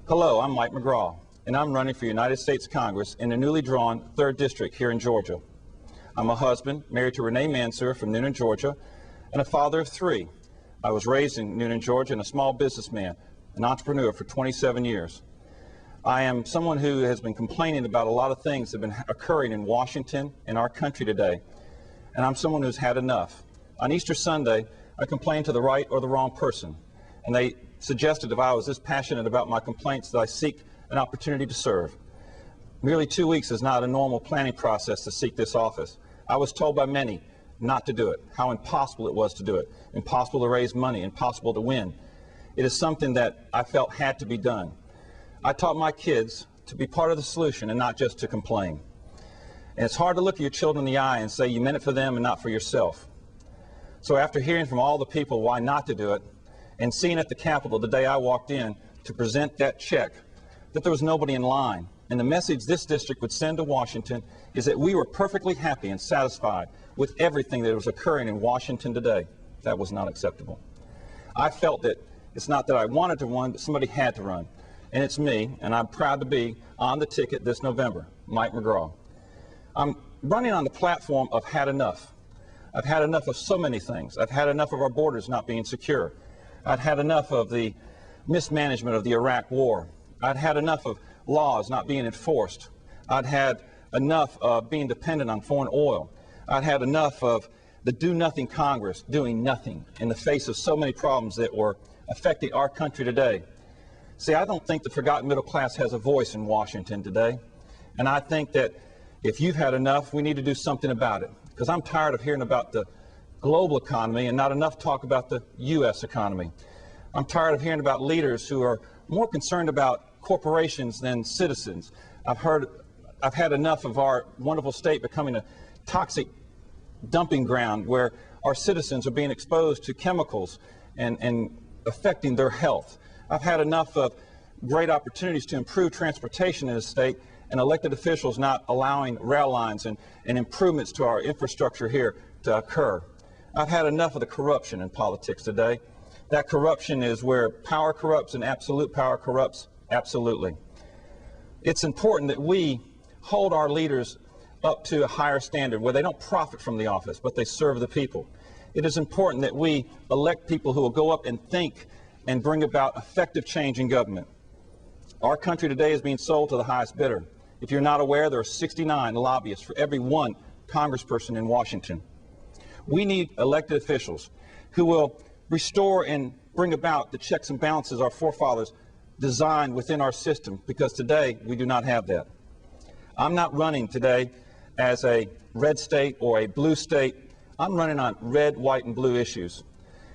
Hello, I'm Mike McGraw, and I'm running for United States Congress in the newly drawn 3rd District here in Georgia. I'm a husband, married to Renee Mansour from Noonan, Georgia, and a father of 3. I was raised in Noonan, Georgia, and a small businessman, an entrepreneur for 27 years. I am someone who has been complaining about a lot of things that have been occurring in Washington and our country today, and I'm someone who's had enough. On Easter Sunday, I complained to the right or the wrong person, and they suggested if I was this passionate about my complaints that I seek an opportunity to serve. Merely 2 weeks is not a normal planning process to seek this office. I was told by many not to do it, how impossible it was to do it, impossible to raise money, impossible to win. It is something that I felt had to be done. I taught my kids to be part of the solution and not just to complain. And it's hard to look at your children in the eye and say you meant it for them and not for yourself. So after hearing from all the people why not to do it, and seeing at the Capitol the day I walked in to present that check that there was nobody in line, and the message this district would send to Washington is that we were perfectly happy and satisfied with everything that was occurring in Washington today. That was not acceptable. I felt that it's not that I wanted to run, but somebody had to run. And it's me, and I'm proud to be on the ticket this November, Mike McGraw. I'm running on the platform of had enough. I've had enough of so many things. I've had enough of our borders not being secure. I'd had enough of the mismanagement of the Iraq War. I'd had enough of laws not being enforced. I'd had enough of being dependent on foreign oil. I'd had enough of the do-nothing Congress doing nothing in the face of so many problems that were affecting our country today. See, I don't think the forgotten middle class has a voice in Washington today. And I think that if you've had enough, we need to do something about it. Because I'm tired of hearing about the global economy and not enough talk about the U.S. economy. I'm tired of hearing about leaders who are more concerned about corporations than citizens. I've had enough of our wonderful state becoming a toxic dumping ground where our citizens are being exposed to chemicals and affecting their health. I've had enough of great opportunities to improve transportation in the state and elected officials not allowing rail lines and improvements to our infrastructure here to occur. I've had enough of the corruption in politics today. That corruption is where power corrupts and absolute power corrupts absolutely. It's important that we hold our leaders up to a higher standard where they don't profit from the office, but they serve the people. It is important that we elect people who will go up and think and bring about effective change in government. Our country today is being sold to the highest bidder. If you're not aware, there are 69 lobbyists for every one congressperson in Washington. We need elected officials who will restore and bring about the checks and balances our forefathers designed within our system, because today we do not have that. I'm not running today as a red state or a blue state. I'm running on red, white, and blue issues.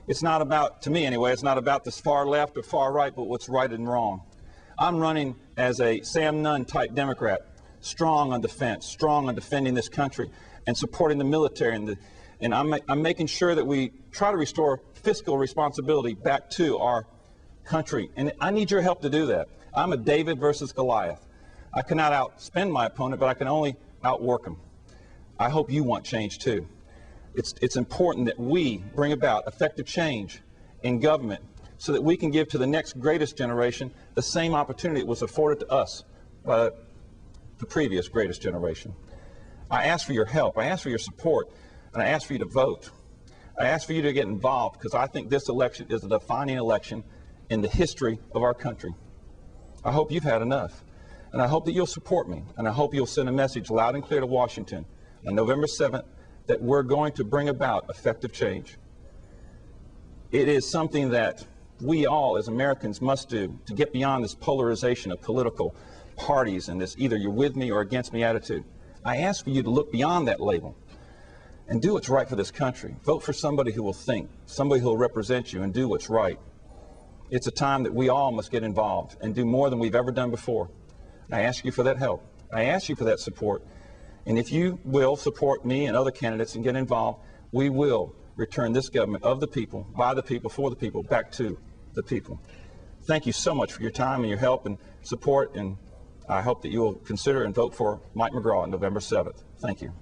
It's not about, to me anyway, it's not about this far left or far right, but what's right and wrong. I'm running as a Sam Nunn type Democrat, strong on defense, strong on defending this country and supporting the military. And I'm making sure that we try to restore fiscal responsibility back to our country. And I need your help to do that. I'm a David versus Goliath. I cannot outspend my opponent, but I can only outwork him. I hope you want change too. It's important that we bring about effective change in government so that we can give to the next greatest generation the same opportunity that was afforded to us by the previous greatest generation. I ask for your help. I ask for your support. And I ask for you to vote. I ask for you to get involved, because I think this election is a defining election in the history of our country. I hope you've had enough. And I hope that you'll support me. And I hope you'll send a message loud and clear to Washington on November 7th that we're going to bring about effective change. It is something that we all as Americans must do to get beyond this polarization of political parties and this either you're with me or against me attitude. I ask for you to look beyond that label and do what's right for this country. Vote for somebody who will think, somebody who will represent you and do what's right. It's a time that we all must get involved and do more than we've ever done before. I ask you for that help. I ask you for that support. And if you will support me and other candidates and get involved, we will return this government of the people, by the people, for the people, back to the people. Thank you so much for your time and your help and support, and I hope that you will consider and vote for Mike McGraw on November 7th. Thank you.